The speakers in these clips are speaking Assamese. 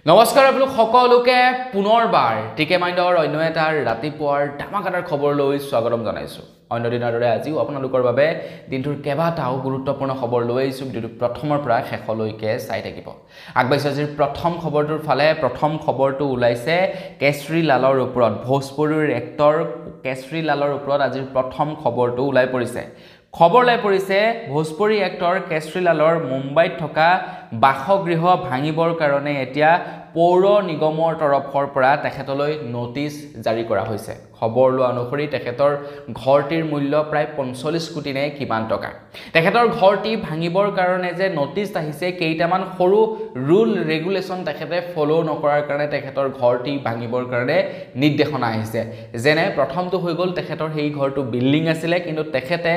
নমস্কাৰ আপোনালোক সকলোকে পুনৰবাৰ টিকে মাইণ্ডৰ অন্য এটা ৰাতিপুৱাৰ ধামাকাদাৰ খবৰলৈ স্বাগতম জনাইছো। অন্য দিনৰ দৰে আজিও আপোনালোকৰ বাবে দিনটোৰ কেইবাটাও গুৰুত্বপূৰ্ণ খবৰ লৈ আহিছো। ভিডিঅ'টো প্ৰথমৰ পৰা শেষলৈকে চাই থাকিব। আগবাইছো আজিৰ প্ৰথম খবৰটোৰ ফালে। প্ৰথম খবৰটো ওলাইছে কেশৰী লালৰ ওপৰত। ভোজপুৰীৰ এক্টৰ কেশৰী লালৰ ওপৰত আজিৰ প্ৰথম খবৰটো ওলাই পৰিছে। খবৰ ওলাই পৰিছে ভোজপুৰী এক্টৰ কেশৰী লালৰ মুম্বাইত থকা বাসগৃহ ভাঙিবৰ কাৰণে এতিয়া পৌৰ নিগমৰ তৰফৰ পৰা তেখেতলৈ নোটিছ জাৰি কৰা হৈছে। খবৰ লোৱা অনুসৰি তেখেতৰ ঘৰটিৰ মূল্য প্ৰায় 45 কোটি নে কিমান টকা। তেখেতৰ ঘৰটি ভাঙিবৰ কাৰণে যে নোটিছ আহিছে, কেইটামান সৰু ৰুল ৰেগুলেশ্যন তেখেতে ফলো নকৰাৰ কাৰণে তেখেতৰ ঘৰটি ভাঙিবৰ কাৰণে নিৰ্দেশনা আহিছে। যেনে প্ৰথমটো হৈ গ'ল তেখেতৰ সেই ঘৰটো বিল্ডিং আছিলে, কিন্তু তেখেতে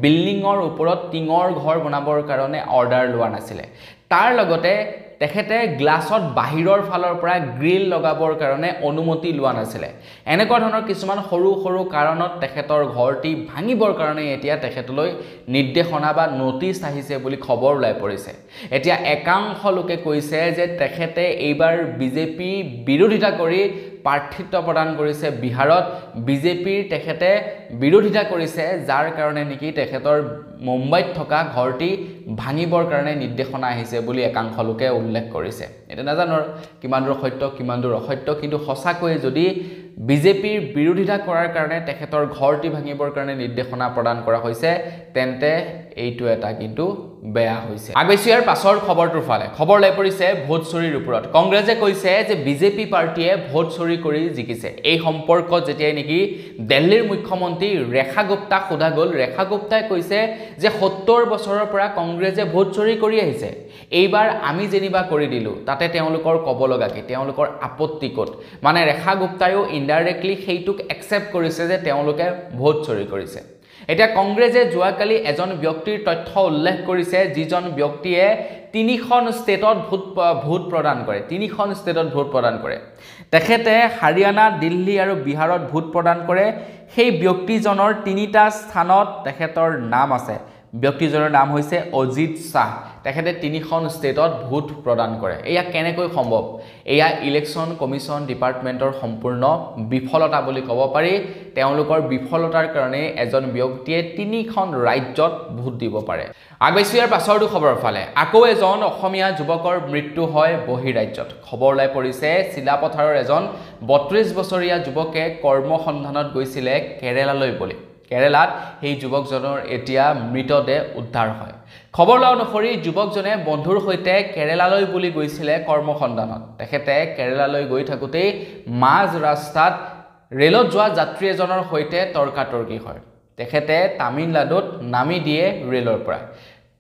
বিল্ডিঙৰ ওপৰত টিঙৰ ঘৰ বনাবৰ কাৰণে অৰ্ডাৰ লোৱা নাছিলে। তাৰ লগতে তেখেতে গ্লাছত বাহিৰৰ ফালৰ পৰা গ্ৰিল লগাবৰ কাৰণে অনুমতি লোৱা নাছিলে। এনেকুৱা ধৰণৰ কিছুমান সৰু সৰু কাৰণত তেখেতৰ ঘৰটি ভাঙিবৰ কাৰণে এতিয়া তেখেতলৈ নিৰ্দেশনা বা নোটিছ আহিছে বুলি খবৰ ওলাই পৰিছে। এতিয়া একাংশ লোকে কৈছে যে তেখেতে এইবাৰ বিজেপি বিৰোধিতা কৰি প্ৰাৰ্থিত্ব প্ৰদান কৰিছে বিহাৰত। বিজেপিৰ তেখেতে বিৰোধিতা কৰিছে, যাৰ কাৰণে নেকি তেখেতৰ মুম্বাইত থকা ঘৰটি ভাঙিবৰ কাৰণে নিৰ্দেশনা আহিছে বুলি একাংশ লোকে উল্লেখ কৰিছে। এটা নাজানো কিমান দূৰ সত্য কিমান দূৰ অসত্য, কিন্তু সঁচাকৈ যদি বিজেপিৰ বিৰোধিতা কৰাৰ কাৰণে তেখেতৰ ঘৰটি ভাঙিবৰ কাৰণে নিৰ্দেশনা প্ৰদান কৰা হৈছে, তেন্তে এইটো এটা কিন্তু বেয়া হৈছে। আগবাইছো ইয়াৰ পাছৰ খবৰটোৰ ফালে। খবৰ ওলাই পৰিছে ভোট চুৰিৰ ওপৰত। কংগ্ৰেছে কৈছে যে বিজেপি পাৰ্টীয়ে ভোট চুৰি কৰি জিকিছে। এই সম্পৰ্কত যেতিয়াই নেকি দিল্লীৰ মুখ্যমন্ত্ৰী ৰেখা গুপ্তাক সোধা গ'ল, ৰেখা গুপ্তাই কৈছে যে 70 বছৰৰ পৰা কংগ্ৰেছে ভোট চুৰি কৰি আহিছে, এইবাৰ আমি যেনিবা কৰি দিলোঁ, তাতে তেওঁলোকৰ ক'ব লগা কি, তেওঁলোকৰ আপত্তি ক'ত? মানে ৰেখা গুপ্তায়ো ইনডাইৰেক্টলি সেইটোক একচেপ্ট কৰিছে যে তেওঁলোকে ভোট চুৰি কৰিছে। এতিয়া কংগ্ৰেছে যোৱাকালি এজন ব্যক্তিৰ তথ্য উল্লেখ কৰিছে, যিজন ব্যক্তিয়ে 3খন ষ্টেটত ভোট প্ৰদান কৰে। 3খন ষ্টেটত ভোট প্ৰদান কৰে। তেখেতে হাৰিয়ানা, দিল্লী আৰু বিহাৰত ভোট প্ৰদান কৰে। সেই ব্যক্তিজনৰ 3টা স্থানত তেখেতৰ নাম আছে। ব্যক্তিজনৰ নাম হৈছে অজিত শাহ। তেখেতে 3খন ষ্টেটত ভোট প্ৰদান কৰে। এয়া কেনেকৈ সম্ভৱ? এয়া ইলেকশ্যন কমিশ্যন ডিপাৰ্টমেণ্টৰ সম্পূৰ্ণ বিফলতা বুলি ক'ব পাৰি। তেওঁলোকৰ বিফলতাৰ কাৰণে এজন ব্যক্তিয়ে 3খন ৰাজ্যত ভোট দিব পাৰে। আগবাইছো ইয়াৰ পাছৰটো খবৰৰ ফালে। আকৌ এজন অসমীয়া যুৱকৰ মৃত্যু হয় বহিৰাজ্যত। খবৰ ওলাই পৰিছে চিলাপথাৰৰ এজন 32 বছৰীয়া যুৱকে কৰ্মসন্ধানত গৈছিলে কেৰেলালৈ বুলি। কেৰেলাত সেই যুৱকজনৰ এতিয়া মৃতদেহ উদ্ধাৰ হয়। খবৰ লোৱা অনুসৰি যুৱকজনে বন্ধুৰ সৈতে কেৰেলালৈ বুলি গৈছিলে কৰ্মসন্ধানত। তেখেতে কেৰেলালৈ গৈ থাকোঁতেই মাজ ৰাস্তাত ৰেলত যোৱা যাত্ৰী এজনৰ সৈতে তৰ্কাতৰ্কি হয়। তেখেতে তামিলনাডুত নামি দিয়ে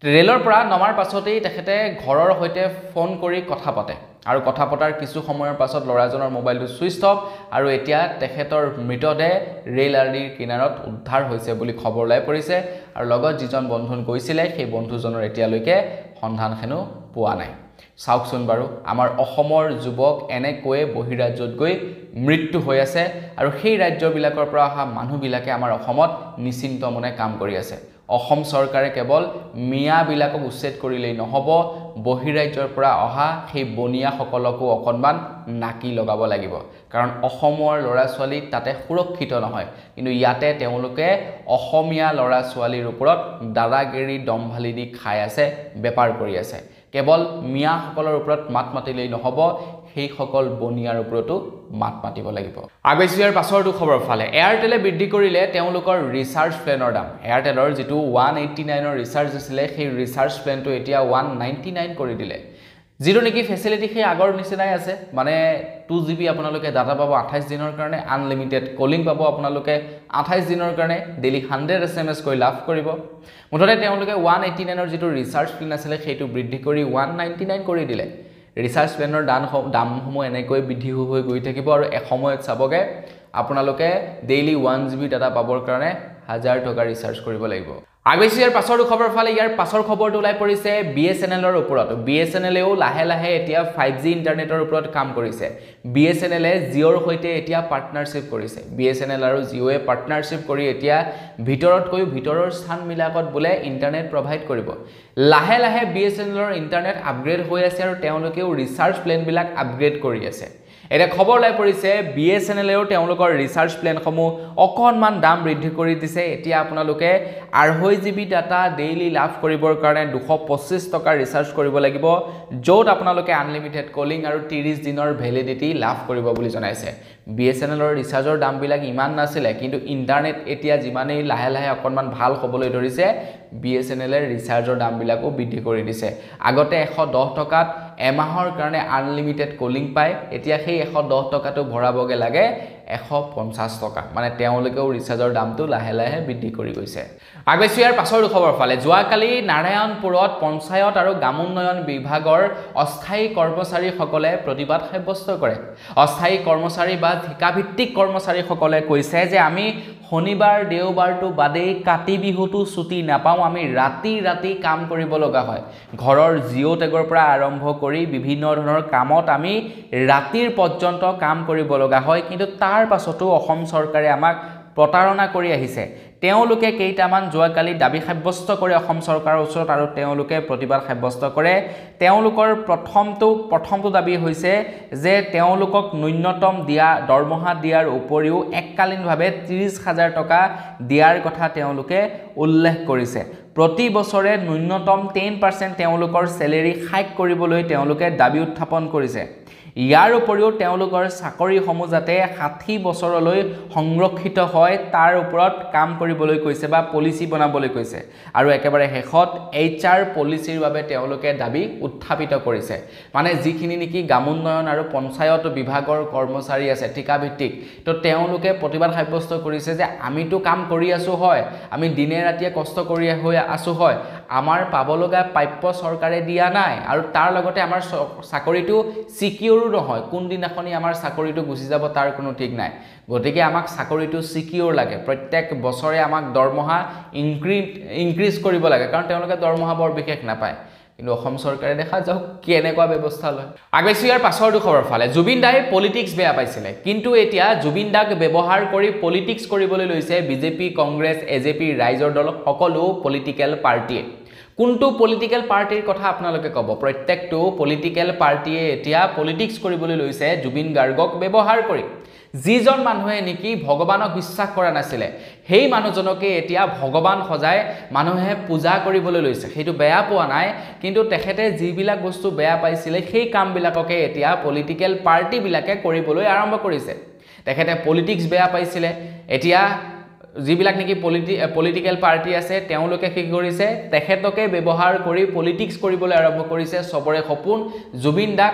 ৰেলৰ পৰা নমাৰ পাছতেই তেখেতে ঘৰৰ সৈতে ফোন কৰি কথা পাতে, আৰু কথা পতাৰ কিছু সময়ৰ পাছত ল'ৰাজনৰ মোবাইলটো ছুইচ অফ, আৰু এতিয়া তেখেতৰ মৃতদেহ ৰেল আলিৰ কিনাৰত উদ্ধাৰ হৈছে বুলি খবৰ ওলাই পৰিছে। আৰু লগত যিজন বন্ধু গৈছিলে সেই বন্ধুজনৰ এতিয়ালৈকে সন্ধান হেনো পোৱা নাই। চাওকচোন বাৰু, আমাৰ অসমৰ যুৱক এনেকৈয়ে বহিৰাজ্যত গৈ মৃত্যু হৈ আছে, আৰু সেই ৰাজ্যবিলাকৰ পৰা অহা মানুহবিলাকে আমাৰ অসমত নিশ্চিন্ত মনে কাম কৰি আছে। অসম চৰকাৰে কেৱল মিয়াবিলাকক উচ্ছেদ কৰিলেই নহ'ব, বহিৰাজ্যৰ পৰা অহা সেই বনিয়াসকলকো অকণমান নাকি লগাব লাগিব। কাৰণ অসমৰ ল'ৰা ছোৱালী তাতে সুৰক্ষিত নহয়, কিন্তু ইয়াতে তেওঁলোকে অসমীয়া ল'ৰা ছোৱালীৰ ওপৰত দাদাগিৰি দম্ভালি দি খাই আছে, বেপাৰ কৰি আছে। কেৱল মিয়াসকলৰ ওপৰত মাত মাতিলেই নহ'ব, সেইসকল বনিয়াৰ ওপৰতো মাত মাতিব লাগিব। আগবাইছো ইয়াৰ পাছৰটো খবৰৰ ফালে। এয়াৰটেলে বৃদ্ধি কৰিলে তেওঁলোকৰ ৰিচাৰ্জ প্লেনৰ দাম। এয়াৰটেলৰ যিটো 189ৰ ৰিচাৰ্জ আছিলে, সেই ৰিচাৰ্জ প্লেনটো এতিয়া 199 কৰি দিলে। যিটো নেকি ফেচিলিটি সেই আগৰ নিচিনাই আছে, মানে 2 GB আপোনালোকে ডাটা পাব 28 দিনৰ কাৰণে, আনলিমিটেড কলিং পাব আপোনালোকে 28 দিনৰ কাৰণে, ডেইলি 100 SMS কৰি লাভ কৰিব। মুঠতে তেওঁলোকে 189ৰ যিটো ৰিচাৰ্জ প্লেন আছিলে সেইটো বৃদ্ধি কৰি 199 কৰি দিলে। ৰিচাৰ্জ প্লেনৰ দামসমূহ এনেকৈ বৃদ্ধি হৈ গৈ থাকিব, আৰু এসময়ত চাবগে আপোনালোকে ডেইলি 1 GB ডাটা পাবৰ কাৰণে 1000 টকা ৰিচাৰ্জ কৰিব লাগিব আগেছি ইয়াৰ পাছৰ খবৰ ফালে ইয়াৰ পাছৰ খবৰটো ওলাই পৰিছে BSNL ৰ ওপৰত BSNL এও লাহে লাহে এতিয়া 5G ইন্টাৰনেটৰ ওপৰত কাম কৰিছে BSNL এ জিঅ'ৰ সৈতে এতিয়া পাৰ্টনাৰশ্বিপ কৰিছে BSNL আৰু জিঅ'য়ে পাৰ্টনাৰশ্বিপ কৰি এতিয়া ভিতৰতকৈ ভিতৰৰ স্থান মিলাকত বোলে ইন্টাৰনেট প্ৰভাইড কৰিব লাহে লাহে BSNL ৰ ইন্টাৰনেট আপগ্ৰেড হৈ আছে আৰু তেওঁলোকেও ৰিচাৰ্জ প্লেন বিলাক আপগ্ৰেড কৰি আছে এটা খবৰ লাই পৰিছে BSNL এও তেওঁলোকৰ ৰিচাৰ্জ প্লেনসমূহ অকনমান দাম বৃদ্ধি কৰি দিছে এতিয়া আপোনালোকে 2.5 GB ডাটা ডেইলি লাভ কৰিবৰ কাৰণে 225 টকা ৰিচাৰ্জ কৰিব লাগিব য'ত আপোনালোকে আনলিমিটেড কলিং আৰু 30 দিনৰ ভ্যালিডিটি লাভ কৰিব বুলি জনাইছে BSNL ৰ ৰিচাৰ্জৰ দাম বিলাক ইমান নাছিলে কিন্তু ইন্টাৰনেট এতিয়া যিমানেই লাহে লাহে অকনমান ভাল হ'বলৈ ধৰিছে BSNL এৰ ৰিচাৰ্জৰ দাম বিলাকো বৃদ্ধি কৰি দিছে আগতে 110 টকাত এমাহৰ কাৰণে আনলিমিটেড কলিং পায় এতিয়া সেই 110 টকাটো ভৰাবগে লাগে 150 টকা মানে তেওঁলোকেও ৰিচাৰ্জৰ দামটো লাহে লাহে বৃদ্ধি কৰি গৈছে আগেছিয়াৰ পাছৰ খবৰ ফালে যোৱাকালি নাৰায়ণপুৰত পঞ্চায়ত আৰু গ্ৰামোন্নয়ন বিভাগৰ অস্থায়ী কৰ্মচাৰীসকলে প্ৰতিবাদ সাব্যস্ত কৰে অস্থায়ী কৰ্মচাৰী বা ঠিকাভিত্তিক কৰ্মচাৰীসকলে কৈছে যে আমি শনিবাৰ দেওবাৰটো বাদেই কাতি বিহুটো ছুটি নাপাও আমি ৰাতি কাম কৰিব লগা হয় ঘৰৰ জিঅ' টেগৰ পৰা আৰম্ভ কৰি বিভিন্ন ধৰণৰ কামত আমি ৰাতিৰ পৰ্যন্ত কাম কৰিব লগা হয় কিন্তু তাৰ পাছতো অসম চৰকাৰে আমাক প্ৰতাৰণা কৰি আহিছে তেওঁলোকে কেইটামান যোৱাকালি দাবী সাব্যস্ত কৰে অসম চৰকাৰৰ ওচৰত আৰু তেওঁলোকে প্ৰতিবাদ সাব্যস্ত কৰে তেওঁলোকৰ প্ৰথমটো দাবী হৈছে যে তেওঁলোকক ন্যূনতম দৰমহা দিয়াৰ উপৰিও এককালীনভাৱে 30,000 টকা দিয়াৰ কথা তেওঁলোকে উল্লেখ কৰিছে প্ৰতি বছৰে ন্যূনতম 10% তেওঁলোকৰ স্যালাৰি হাইক কৰিবলৈ তেওঁলোকে দাবী উত্থাপন কৰিছে ইয়াৰ উপৰিও তেওঁলোকৰ চাকৰিসমূহ যাতে 60 বছৰলৈ সংৰক্ষিত হয় তাৰ ওপৰত কাম কৰিবলৈ কৈছে বা পলিচি বনাবলৈ কৈছে আৰু একেবাৰে শেষত HR পলিচিৰ বাবে তেওঁলোকে দাবী উত্থাপিত কৰিছে মানে যিখিনি নেকি গ্ৰামোন্নয়ন আৰু পঞ্চায়ত বিভাগৰ কৰ্মচাৰী আছে ঠিকাভিত্তিক তো তেওঁলোকে প্ৰতিবাদ সাব্যস্ত কৰিছে যে আমিতো কাম কৰি আছো হয় আমি দিনে ৰাতিয়ে কষ্ট কৰি আছো হয় আমাৰ পাব লগা প্ৰাপ্য চৰকাৰে দিয়া নাই আৰু তাৰ লগতে আমাৰ চাকৰিটো সিকিউৰ নহয় কোন দিনাখনি আমাৰ চাকৰিটো গুছি যাব তাৰ কোনো ঠিক নাই গতিকে আমাক চাকৰিটো সিকিউৰ লাগে প্ৰত্যেক বছৰে আমাক দৰমহা ইনক্ৰিজ কৰিব লাগে কাৰণ তেওঁলোকে দৰমহা বৰ বিশেষ নাপায় কিন্তু অসম চৰকাৰে দেখা যাওক কেনেকুৱা ব্যৱস্থা লয় আগেছিয়াৰ পাছৰ খবৰ ফালে জুবিন দাই পলিটিক্স বেয়া পাইছিলে কিন্তু এতিয়া জুবিন দাক ব্যৱহাৰ কৰি পলিটিক্স কৰিবলৈ লৈছে বিজেপি কংগ্ৰেছ এজেপি ৰাইজৰ দল সকলো পলিটিক্যাল পাৰ্টিয়ে কোনটো পলিটিক্যাল পাৰ্টিৰ কথা আপোনালোকে ক'ব প্ৰত্যেকটো পলিটিক্যাল পাৰ্টিয়ে এতিয়া পলিটিক্স কৰিবলৈ লৈছে জুবিন গাৰ্গক ব্যৱহাৰ কৰি যিজন মানুহে নেকি ভগৱানক বিশ্বাস কৰা নাছিলে সেই মানুহজনকে এতিয়া ভগৱান সজাই মানুহে পূজা কৰিবলৈ লৈছে সেইটো বেয়া পোৱা নাই কিন্তু তেখেতে যিবিলাক বস্তু বেয়া পাইছিলে সেই কামবিলাককে এতিয়া পলিটিক্যাল পাৰ্টি বিলাকে কৰিবলৈ আৰম্ভ কৰিছে তেখেতে পলিটিক্স বেয়া পাইছিলে এতিয়া যিবিলাক নেকি পলিটিক্যাল পাৰ্টি আছে তেওঁলোকে কি কৰিছে তেখেতকে ব্যৱহাৰ কৰি পলিটিক্স কৰিবলৈ আৰম্ভ কৰিছে সবৰে সপোন জুবিন দাক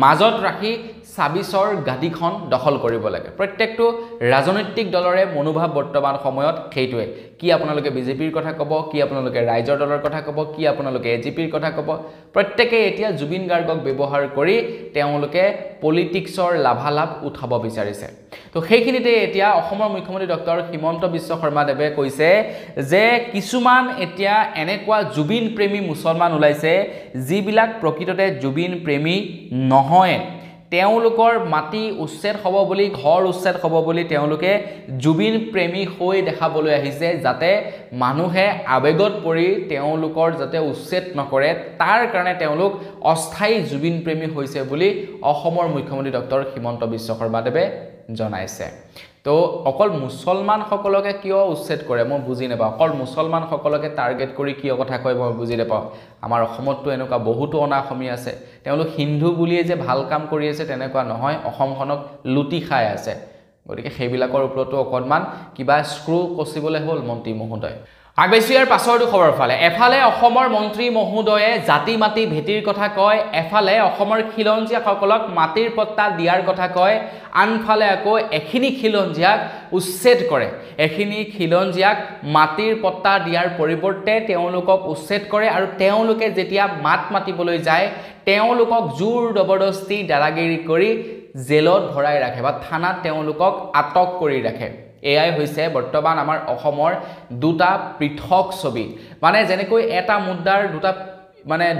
মাজত ৰাখি 26ৰ গাদীখন দখল কৰিব লাগে প্ৰত্যেকটো ৰাজনৈতিক দলৰে মনোভাৱ বৰ্তমান সময়ত সেইটোৱে কি আপোনালোকে বিজেপিৰ কথা ক'ব কি আপোনালোকে ৰাইজৰ দলৰ কথা ক'ব কি আপোনালোকে এজেপিৰ কথা ক'ব প্ৰত্যেককে এতিয়া জুবিন গাৰ্গক ব্যৱহাৰ কৰি তেওঁলোকে পলিটিক্সৰ লাভালাভ উঠাব বিচাৰিছে তো সেইখিনিতে এতিয়া অসমৰ মুখ্যমন্ত্ৰী ডক্টৰ হিমন্ত বিশ্ব শৰ্মা দেৱে কৈছে যে কিছুমান এতিয়া এনেকুৱা জুবিন প্ৰেমী মুছলমান ওলাইছে যিবিলাক প্ৰকৃততে জুবিন প্ৰেমী নহয় তেওঁলোকৰ মাটি উচ্ছেদ হ'ব বুলি ঘৰ উচ্ছেদ হ'ব বুলি তেওঁলোকে জুবিন প্ৰেমী হৈ দেখাবলৈ আহিছে যাতে মানুহে আবেগত পৰি তেওঁলোকৰ যাতে উচ্ছেদ নকৰে তাৰ কাৰণে তেওঁলোক অস্থায়ী জুবিন প্ৰেমী হৈছে বুলি অসমৰ মুখ্যমন্ত্ৰী ডক্টৰ হিমন্ত বিশ্ব শৰ্মা দেৱে জনাইছে তো অকল মুছলমান সকলকে কিয় উচ্ছেদ কৰে মই বুজি নাপাওঁ অকল মুছলমান সকলকে টাৰ্গেট কৰি কিয় কথা কয় মই বুজি নাপাওঁ আমাৰ অসমতটো এনেকুৱা বহুতো অনাসমী আছে তেওঁলোক হিন্দু বুলিয়ে যে ভাল কাম কৰি আছে তেনেকুৱা নহয় অসমখনক লুটি খাই আছে গতিকে সেইবিলাকৰ ওপৰতো অকনমান কিবা স্ক্ৰু কচিবলৈ হ'ল মন্ত্ৰী মহোদয় আগেছিয়াৰ পাছৰ খবৰ ফালে এফালে অসমৰ মন্ত্ৰী মহোদয়ে জাতি মাটি ভেটিৰ কথা কয় এফালে অসমৰ খিলঞ্জীয়াসকলক মাটিৰ পট্টা দিয়াৰ কথা কয় আনফালে আকৌ এখিনি খিলঞ্জীয়াক উচ্ছেদ কৰে এখিনি খিলঞ্জীয়াক মাটিৰ পট্টা দিয়াৰ পৰিৱৰ্তে তেওঁলোকক উচ্ছেদ কৰে আৰু তেওঁলোকে যেতিয়া মাত মাতিবলৈ যায় তেওঁলোকক জোৰ জবৰদস্তি দাদাগিৰি কৰি জেলত ভৰাই ৰাখে বা থানাত তেওঁলোকক আটক কৰি ৰাখে এআই হৈছে বৰ্তমান আমাৰ অসমৰ দুটা পৃথক ছবি মানে যেনেকৈ এটা মুদ্ৰাৰ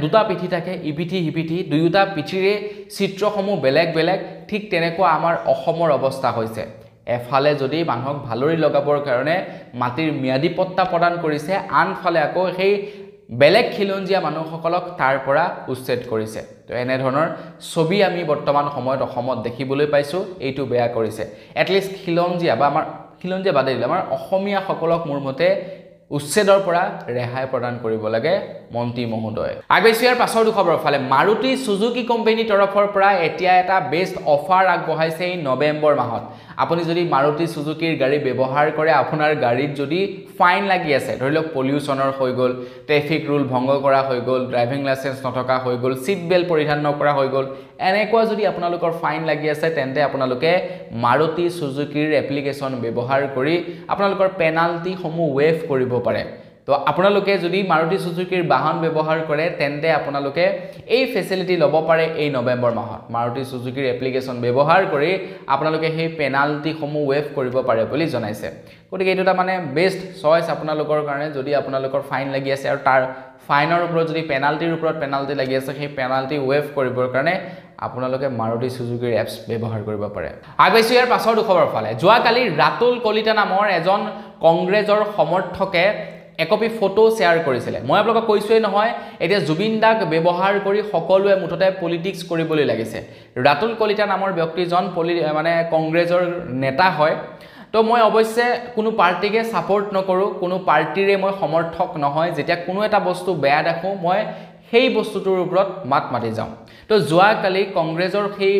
দুটা পিঠি থাকে ইপিঠি হিপিঠি দুয়োটা পিঠিৰে চিত্ৰসমূহ বেলেগ বেলেগ ঠিক তেনেকুৱা আমাৰ অসমৰ অৱস্থা হৈছে এফালে যদি মানুহক ভালৰি লগাবৰ কাৰণে মাটিৰ ম্যাদী পট্টা প্ৰদান কৰিছে আনফালে আকৌ সেই বেলেগ খিলঞ্জীয়া মানুহসকলক তাৰ পৰা উচ্ছেদ কৰিছে তো এনে ধৰণৰ ছবি আমি বৰ্তমান সময়ত অসমত দেখিবলৈ পাইছো এইটো বেয়া কৰিছে এটলিষ্ট খিলঞ্জীয়া বা আমাৰ খিলঞ্জীয়া বাদে দিলে আমাৰ অসমীয়া সকলক মোৰ মতে উচ্ছেদৰ পৰা ৰেহাই প্ৰদান কৰিব লাগে মন্ত্ৰী মহোদয় আগবেছিয়াৰ পাছৰ খবৰ ফালে মাৰুতি সুজুকি কোম্পানীৰ তৰফৰ পৰা এতিয়া এটা বেষ্ট অফাৰ আগবঢ়াইছে এই নৱেম্বৰ মাহত আপুনি যদি মাৰুতি সুজুকিৰ গাড়ী ব্যৱহাৰ কৰে আপোনাৰ গাড়ীত যদি ফাইন লাগি আছে ধৰি লওক পলিউশনৰ হৈ গল ট্ৰাফিক ৰুল ভংগ কৰা হৈ গল ড্ৰাইভিং লাইসেন্স নথকা হৈ গল সিট বেল্ট পৰিধান নকৰা হৈ গল এনেকুৱা যদি আপোনালোকৰ ফাইন লাগি আছে তেন্তে আপোনালোকে মাৰুতি সুজুকিৰ এপ্লিকেশন ব্যৱহাৰ কৰি আপোনালোকৰ পেনাল্টি সমূহ ৱেভ কৰিব পাৰে তো আপোনালোকে যদি মাৰুতি সুজুকিৰ বাহন ব্যৱহাৰ কৰে তেন্তে আপোনালোকে এই ফেসিলিটি লব পাৰে এই নৱেম্বৰ মাহত মাৰুতি সুজুকিৰ এপ্লিকেশন ব্যৱহাৰ কৰি আপোনালোকে সেই পেনাল্টি সমূহ ৱেভ কৰিব পাৰে বুলি জনাইছে গতিকে এইটো এটা মানে বেষ্ট চয়েস আপোনালোকৰ কাৰণে যদি আপোনালোকৰ ফাইন লাগি আছে আৰু তাৰ ফাইনৰ ওপৰত যদি পেনাল্টিৰ ওপৰত পেনাল্টি লাগি আছে সেই পেনাল্টি ৱেভ কৰিবৰ কাৰণে আপোনালোকে মাৰুতি সুজুকিৰ এপছ ব্যৱহাৰ কৰিব পাৰে আগবাইছো ইয়াৰ পাছৰ খবৰ ফালে যোৱা কালি ৰাতুল কলিতা নামৰ এজন কংগ্ৰেছৰ সমৰ্থকে একপি ফটো শেয়াৰ কৰিছিলে মই আপোনালোকক কৈছোই নহয় এতিয়া জুবিন দাক ব্যৱহাৰ কৰি সকলোৱে মুঠতে পলিটিক্স কৰিবলৈ লাগিছে ৰাতুল কলিতা নামৰ ব্যক্তিজন মানে কংগ্ৰেছৰ নেতা হয় তো মই অৱশ্যে কোনো পাৰ্টিকে সাপোৰ্ট নকৰো কোনো পাৰ্টিৰে মই সমৰ্থক নহয় যেতিয়া কোনো এটা বস্তু বেয়া দেখো মই সেই বস্তুটোৰ ওপৰত মাত মাতি যাওঁ তো যোৱা কালি কংগ্ৰেছৰ সেই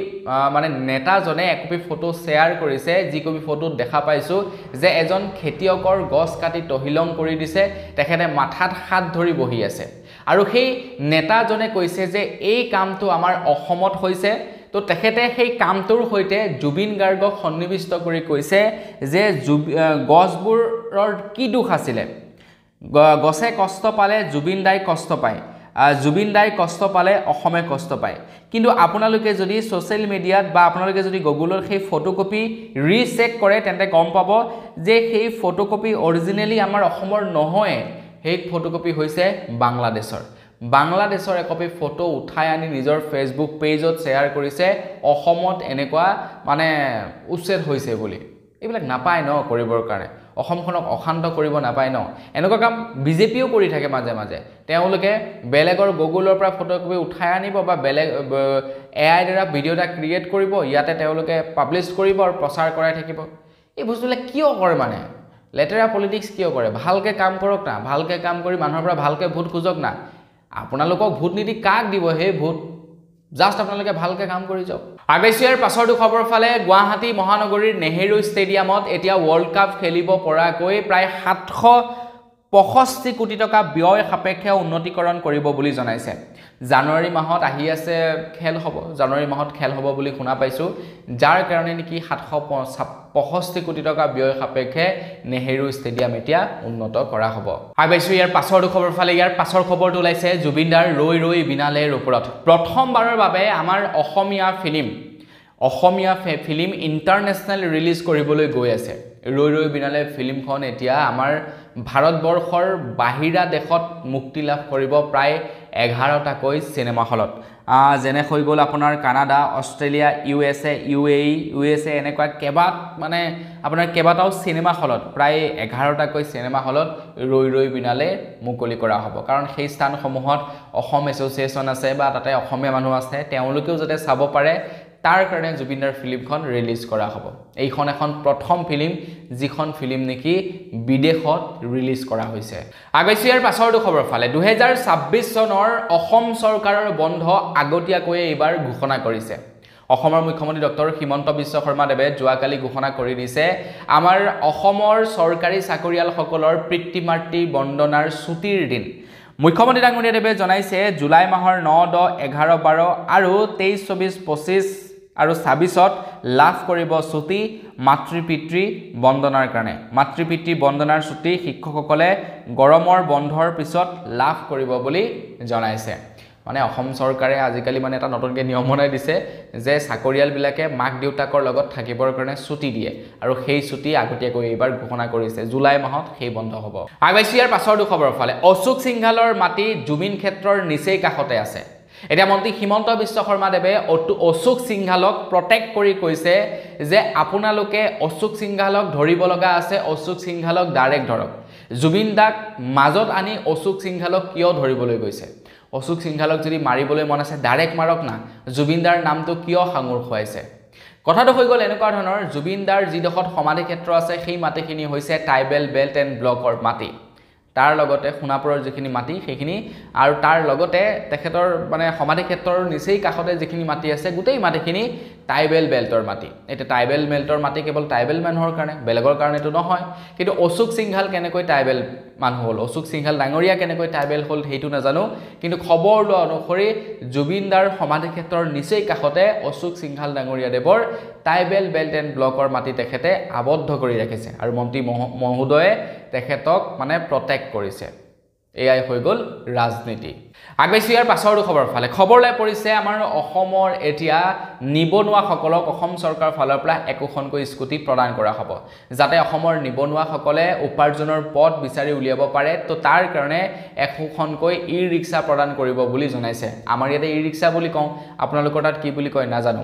মানে নেতাজনে একপি ফটো শেয়াৰ কৰিছে যি কপি ফটোত দেখা পাইছো যে এজন খেতিয়কৰ গছ কাটি তহিলং কৰি দিছে তেখেতে মাথাত হাত ধৰি বহি আছে আৰু সেই নেতাজনে কৈছে যে এই কামটো আমাৰ অসমত হৈছে তো তেখেতে সেই কামটোৰ হৈতে জুবিন গাৰ্গক সন্নিবিষ্ট কৰি কৈছে যে গছবোৰৰ কি দুখ আছিল গছে কষ্ট পালে জুবিন দাই কষ্ট পায় জুবিন দাই কষ্ট পালে অসমে কষ্ট পায় কিন্তু আপোনালোকে যদি সোশ্যাল মিডিয়াত বা আপোনালোকে যদি গুগলৰ সেই ফটোকপি ৰিচেক কৰে তেন্তে গম পাব যে সেই ফটোকপি অৰিজিনালি আমাৰ অসমৰ নহয় সেই ফটোকপি হৈছে বাংলাদেশৰ একপি ফটো উঠাই আনি নিজৰ ফেসবুক পেজত শেয়াৰ কৰিছে অসমত এনেকুৱা মানে উচ্ছেদ হৈছে বুলি এইবিলাক নাপায় ন কৰিবৰ কাৰণে অসমখনক অশান্ত কৰিব নাপায় ন এনেকুৱা কাম বিজেপিও কৰি থাকে মাজে মাজে তেওঁলোকে বেলেগৰ গুগলৰ পৰা ফটোকপি উঠাই আনিব বা বেলেগ এআই দ্বাৰা ভিডিও এটা ক্ৰিয়েট কৰিব ইয়াতে তেওঁলোকে পাবলিশ কৰিব আৰু প্ৰচাৰ কৰাই থাকিব এই বস্তুবিলাক কিয় কৰে মানে লেটেৰা পলিটিক্স কিয় কৰে ভালকে কাম কৰক না ভালকে কাম কৰি মানুহৰ পৰা ভালকে ভোট খুজক না আপোনালোকক ভোট নিদি কাক দিব হে ভোট জাস্ট আপোনালোকে ভালকে কাম কৰি যাওক আগেছিয়াৰ পাছৰ খবৰ ফালে গুৱাহাটী মহানগৰীৰ নেহেৰু ষ্টেডিয়ামত এতিয়া ওয়াৰ্ল্ড কাপ খেলিব পৰাকৈ প্ৰায় 765 কোটি টকা ব্যয় সাপেক্ষে উন্নতিকৰণ কৰিব বুলি জনাইছে জানুৱাৰী মাহত আহি আছে খেল হ'ব জানুৱাৰী মাহত খেল হ'ব বুলি শুনা পাইছো যাৰ কাৰণে নেকি 765 কোটি টকা ব্যয় সাপেক্ষে নেহেৰু ষ্টেডিয়াম এতিয়া উন্নত কৰা হ'ব আগবাইছো ইয়াৰ পাছৰ খবৰ ফালে ইয়াৰ পাছৰ খবৰটো ওলাইছে জুবিনদাৰ ৰৈ ৰৈ বিনালেৰ ওপৰত প্ৰথমবাৰৰ বাবে আমাৰ অসমীয়া ফিল্ম ইন্টাৰনেশনাল ৰিলিজ কৰিবলৈ গৈ আছে ৰৈ ৰৈ বিনালে ফিল্মখন এতিয়া আমাৰ ভাৰতবৰ্ষৰ বাহিৰা দেশত মুক্তি লাভ কৰিব প্ৰায় 11টাকৈ সিনেমা হলত যেনে হৈ গল আপোনাৰ কানাডা অষ্ট্ৰেলিয়া ইউএছএ এনেকুৱা মানে আপোনাৰ কেবাটাও সিনেমা হলত প্ৰায় 11টাকৈ সিনেমা হলত ৰৈ ৰৈ বিনালে মুকলি কৰা হ'ব কাৰণ সেই স্থানসমূহত অসম এছ'চিয়েশ্যন আছে বা তাতে অসমীয়া মানুহ আছে তেওঁলোকেও যাতে চাব পাৰে তাৰ কাৰণে জুবিনদাৰ ফিল্মখন ৰিলিজ কৰা হ'ব এইখন এখন প্ৰথম ফিল্ম যিখন ফিল্ম নেকি বিদেশত ৰিলিজ কৰা হৈছে আগেছিয়াৰ পাছৰ খবৰ ফালে 2026 চনৰ অসম চৰকাৰৰ বন্ধ আগতীয়াকৈ এইবাৰ ঘোষণা কৰিছে অসমৰ মুখ্যমন্ত্ৰী ডক্টৰ হিমন্ত বিশ্ব শৰ্মা দেৱে যোৱাকালি ঘোষণা কৰি দিছে আমাৰ অসমৰ চৰকাৰী চাকৰিয়ালসকলৰ পিতৃ-মাতৃ বন্দনাৰ ছুটিৰ দিন মুখ্যমন্ত্ৰী ডাঙৰীয়া দেৱে জনাইছে জুলাই মাহৰ 9, 10, 11, 12 আৰু 23, 24, 25 আৰু 26ত লাভ কৰিব ছুটি মাতৃ-পিতৃ বন্দনাৰ কাৰণে মাতৃ-পিতৃ বন্দনাৰ ছুটি শিক্ষকসকলে গৰমৰ বন্ধৰ পিছত লাভ কৰিব বুলি জনাইছে মানে অসম চৰকাৰে আজিকালি মানে এটা নতুনকৈ নিয়ম বনাই দিছে যে চাকৰিয়ালবিলাকে মাক দেউতাকৰ লগত থাকিবৰ কাৰণে ছুটি দিয়ে আৰু সেই ছুটি আগতীয়াকৈ এইবাৰ ঘোষণা কৰিছে জুলাই মাহত সেই বন্ধ হ'ব আগবাইছোঁ ইয়াৰ পাছৰ দুখবৰ ফালে অশোক সিংঘালৰ মাটি জুবিন ক্ষেত্ৰৰ নিচেই কাষতে আছে এতিয়া মন্ত্ৰী হিমন্ত বিশ্ব শৰ্মাদেৱে অশোক সিংঘালক প্ৰটেক্ট কৰি কৈছে যে আপোনালোকে অশোক সিংঘালক ধৰিব লগা আছে অশোক সিংঘালক ডাইৰেক্ট ধৰক জুবিন দাক মাজত আনি অশোক সিংঘালক কিয় ধৰিবলৈ গৈছে অশোক সিংঘালক যদি মাৰিবলৈ মন আছে ডাইৰেক্ট মাৰক না জুবিনদাৰ নামটো কিয় সাঙুৰ খুৱাইছে কথাটো হৈ গ'ল এনেকুৱা ধৰণৰ জুবিনদাৰ যিডোখৰত সমাধি ক্ষেত্ৰ আছে সেই মাটিখিনি হৈছে ট্ৰাইবেল বেল্ট এণ্ড ব্লকৰ মাটি তাৰ লগতে সোণাপুৰৰ যিখিনি মাটি সেইখিনি আৰু তাৰ লগতে তেখেতৰ মানে সমাধি ক্ষেত্ৰৰ নিচেই কাষতে যিখিনি মাটি আছে গোটেই মাটিখিনি ট্ৰাইবেল বেল্টৰ মাটি এটা ট্ৰাইবেল বেল্টৰ মাটি কেৱল ট্ৰাইবেল মানুহৰ কাৰণে বেলেগৰ কাৰণেতো নহয় কিন্তু অশোক সিংঘাল কেনেকৈ ট্ৰাইবেল মানুহ হ'ল অশোক সিংঘাল ডাঙৰীয়া কেনেকৈ ট্ৰাইবেল হ'ল সেইটো নাজানো কিন্তু খবৰ লোৱা অনুসৰি জুবিনদাৰ সমাধি ক্ষেত্ৰৰ নিচেই কাষতে অশোক সিংঘাল ডাঙৰীয়া দেৱৰ ট্ৰাইবেল বেল্ট এণ্ড ব্লকৰ মাটি তেখেতে আবদ্ধ কৰি ৰাখিছে আৰু মন্ত্ৰী মহোদয়ে তেখেতক মানে প্ৰটেক্ট কৰিছে এয়াই হৈ গ'ল ৰাজনীতি আগবাইছোঁ ইয়াৰ পাছৰ খবৰ ফালে খবৰলৈ পৰিছে আমাৰ অসমৰ এতিয়া নিবনুৱাসকলক অসম চৰকাৰৰ ফালৰ পৰা একোখনকৈ স্কুটি প্ৰদান কৰা হ'ব যাতে অসমৰ নিবনুৱাসকলে উপাৰ্জনৰ পথ বিচাৰি উলিয়াব পাৰে তো তাৰ কাৰণে একোখনকৈ ই ৰিক্সা প্ৰদান কৰিব বুলি জনাইছে আমাৰ ইয়াতে ই ৰিক্সা বুলি কওঁ আপোনালোকৰ তাত কি বুলি কয় নাজানো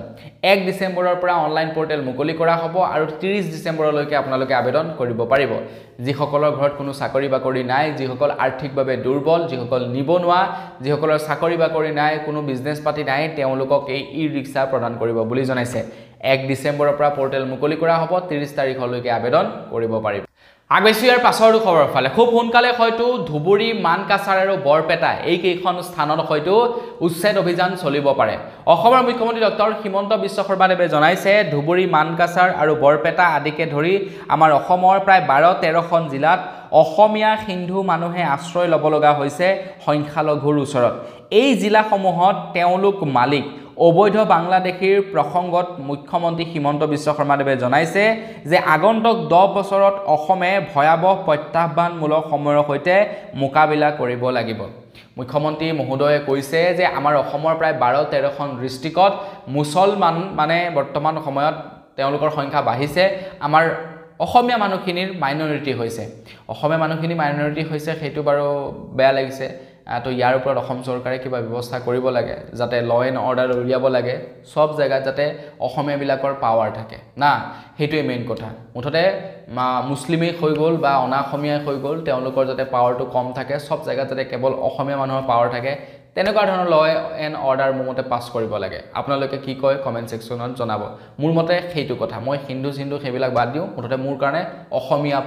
1 ডিচেম্বৰৰ পৰা অনলাইন পৰ্টেল মুকলি কৰা হ'ব আৰু 30 ডিচেম্বৰলৈকে আপোনালোকে আবেদন কৰিব পাৰিব যিসকলৰ ঘৰত কোনো চাকৰি বাকৰি নাই যিসকল আৰ্থিকভাৱে দুৰ্বল যিসকল নিবনুৱা যিসকলৰ চাকৰি বাকৰি নাই কোনো বিজনেছ পাতি নাই তেওঁলোকক এই ই ৰিক্সা প্ৰদান কৰিব বুলি জনাইছে 1 ডিচেম্বৰৰ পৰা পৰ্টেল মুকলি কৰা হ'ব 30 তাৰিখলৈকে আবেদন কৰিব পাৰিব আগবাইছোঁ ইয়াৰ পাছৰ খবৰ ফালে খুব সোনকালে হয়তো ধুবুৰী মানকাছাৰ আৰু বৰপেটা এই কেইখন স্থানত হয়তো উচ্ছেদ অভিযান চলিব পাৰে অসমৰ মুখ্যমন্ত্ৰী ডক্টৰ হিমন্ত বিশ্ব শৰ্মাদেৱে জনাইছে ধুবুৰী মানকাছাৰ আৰু বৰপেটা আদিকে ধৰি আমাৰ অসমৰ প্ৰায় 12-13খন জিলাত অসমীয়া হিন্দু মানুহে আশ্ৰয় ল'ব লগা হৈছে সংখ্যালঘুৰ ওচৰত এই জিলাসমূহত তেওঁলোক মালিক অবৈধ বাংলাদেশীৰ প্ৰসংগত মুখ্যমন্ত্ৰী হিমন্ত বিশ্ব শৰ্মাদেৱে জনাইছে যে আগন্তুক 10 বছৰত অসমে ভয়াবহ প্ৰত্যাহ্বানমূলক সময়ৰ সৈতে মোকাবিলা কৰিব লাগিব মুখ্যমন্ত্ৰী মহোদয়ে কৈছে যে আমাৰ অসমৰ প্ৰায় 12-13খন ডিষ্ট্ৰিক্টত মুছলমান মানে বৰ্তমান সময়ত তেওঁলোকৰ সংখ্যা বাঢ়িছে আমাৰ অসমীয়া মানুহখিনিৰ মাইনৰিটি হৈছে অসমীয়া মানুহখিনি মাইনৰিটি হৈছে সেইটো বাৰু বেয়া লাগিছে তো ইয়াৰ ওপৰত অসম চৰকাৰে কিবা ব্যৱস্থা কৰিব লাগে যাতে ল এণ্ড অৰ্ডাৰ উলিয়াব লাগে সব জায়গাত যাতে অসমীয়াবিলাকৰ পাৱাৰ থাকে না সেইটোৱে মেইন কথা মুঠতে মুছলিমেই হৈ গ'ল বা অনাঅসমীয়াই হৈ গ'ল তেওঁলোকৰ যাতে পাৱাৰটো কম থাকে সব জায়গাত যাতে কেৱল অসমীয়া মানুহৰ পাৱাৰ থাকে তেনেকুৱা ধৰণৰ ল এণ্ড অৰ্ডাৰ মোৰ মতে পাছ কৰিব লাগে আপোনালোকে কি কয় কমেণ্ট ছেকশ্যনত জনাব মোৰ মতে সেইটো কথা মই হিন্দু সেইবিলাক বাদ দিওঁ মুঠতে মোৰ কাৰণে অসমীয়া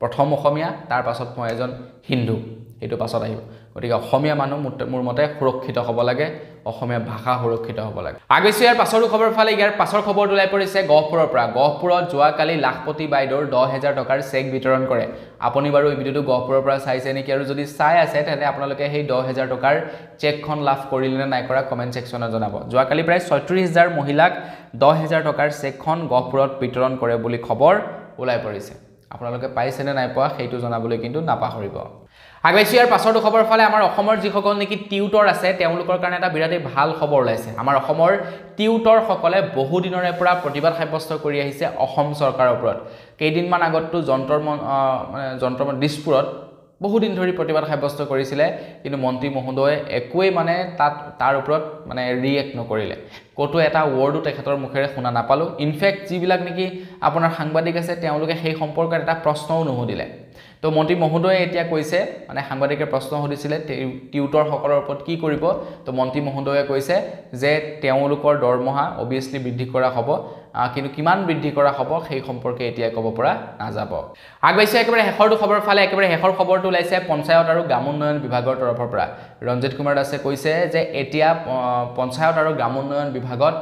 প্ৰথম অসমীয়া তাৰ পাছত মই এজন হিন্দু এইটো পাছত আহিব গতিকে অসমীয়া মানুহ মোৰ মতে সুৰক্ষিত হ'ব লাগে অসমীয়া ভাষা সুৰক্ষিত হ'ব লাগে আগবাইছোঁ ইয়াৰ পাছৰ খবৰ ফালে ইয়াৰ পাছৰ খবৰটো ওলাই পৰিছে গহপুৰৰ পৰা গহপুৰত যোৱাকালি লাখপতি বাইদেউৰ 10,000 টকাৰ চেক বিতৰণ কৰে আপুনি বাৰু এই ভিডিঅ'টো গহপুৰৰ পৰা চাইছে নেকি আৰু যদি চাই আছে তেন্তে আপোনালোকে সেই 10,000 টকাৰ চেকখন লাভ কৰিলে নে নাই কৰা কমেণ্ট ছেকশ্যনত জনাব যোৱাকালি প্ৰায় 36,000 মহিলাক 10,000 টকাৰ চেকখন গহপুৰত বিতৰণ কৰে বুলি খবৰ ওলাই পৰিছে আপোনালোকে পাইছে নে নাই পোৱা সেইটো জনাবলৈ কিন্তু নাপাহৰিব আগবাইছোঁ ইয়াৰ পাছৰ খবৰ ফালে আমাৰ অসমৰ যিসকল নেকি টিউটৰ আছে তেওঁলোকৰ কাৰণে এটা বিৰাটেই ভাল খবৰ ওলাইছে আমাৰ অসমৰ টিউটৰসকলে বহু দিনৰে পৰা প্ৰতিবাদ সাব্যস্ত কৰি আহিছে অসম চৰকাৰৰ ওপৰত কেইদিনমান আগততো যন্ত্ৰ দিছপুৰত বহুদিন ধৰি প্ৰতিবাদ সাব্যস্ত কৰিছিলে কিন্তু মন্ত্ৰী মহোদয়ে একোৱেই মানে তাৰ ওপৰত মানে ৰিয়েক্ট নকৰিলে কতো এটা ৱৰ্ডো তেখেতৰ মুখেৰে শুনা নাপালোঁ ইনফেক্ট যিবিলাক নেকি আপোনাৰ সাংবাদিক আছে তেওঁলোকে সেই সম্পৰ্কত এটা প্ৰশ্নও নুসুধিলে তো মন্ত্ৰী মহোদয়ে এতিয়া কৈছে মানে সাংবাদিকে প্ৰশ্ন সুধিছিলে টিউটৰসকলৰ ওপৰত কি কৰিব তো মন্ত্ৰী মহোদয়ে কৈছে যে তেওঁলোকৰ দৰমহা অবিয়াছলি বৃদ্ধি কৰা হ'ব কিন্তু কিমান বৃদ্ধি কৰা হ'ব সেই সম্পৰ্কে এতিয়া ক'ব পৰা নাযাব আগবাইছোঁ একেবাৰে শেষৰটো খবৰ ফালে একেবাৰে শেষৰ খবৰটো ওলাইছে পঞ্চায়ত আৰু গ্ৰাম উন্নয়ন বিভাগৰ তৰফৰ পৰা ৰঞ্জিত কুমাৰ দাসে কৈছে যে এতিয়া পঞ্চায়ত আৰু গ্ৰাম উন্নয়ন বিভাগত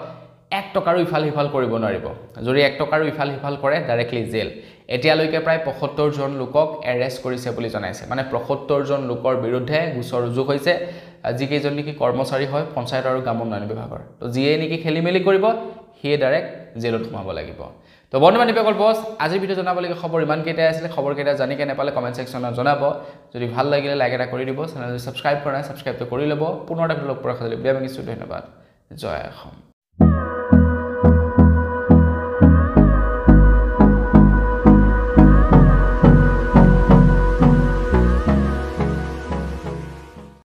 1 টকাৰো ইফাল সিফাল কৰিব নোৱাৰিব যদি 1 টকাৰো ইফাল সিফাল কৰে ডাইৰেক্টলি জেল এতিয়ালৈকে প্ৰায় 75 জন লোকক এৰেষ্ট কৰিছে বুলি জনাইছে মানে 75 জন লোকৰ বিৰুদ্ধে গোচৰ ৰুজু হৈছে যিকেইজন নেকি কৰ্মচাৰী হয় পঞ্চায়ত আৰু গ্ৰাম উন্নয়ন বিভাগৰ তো যিয়ে নেকি খেলিমেলি কৰিব সিয়ে ডাইৰেক্ট জেলত সোমাব লাগিব তো বৰ্তমান নিপেকল বছ আজিৰ ভিডিঅ' জনাবলগীয়া খবৰ ইমানকেইটাই আছিলে খবৰকেইটা জানি কেনে পালে কমেণ্ট ছেকশ্যনত জনাব যদি ভাল লাগিলে লাইক এটা কৰি দিব চেনেলটো ছাবস্ক্ৰাইব কৰা ছাবস্ক্ৰাইবটো কৰি ল'ব পুনৰ এটা লগ পোৱাৰ খালি বিয়া মাগিছোঁ ধন্যবাদ জয় অসম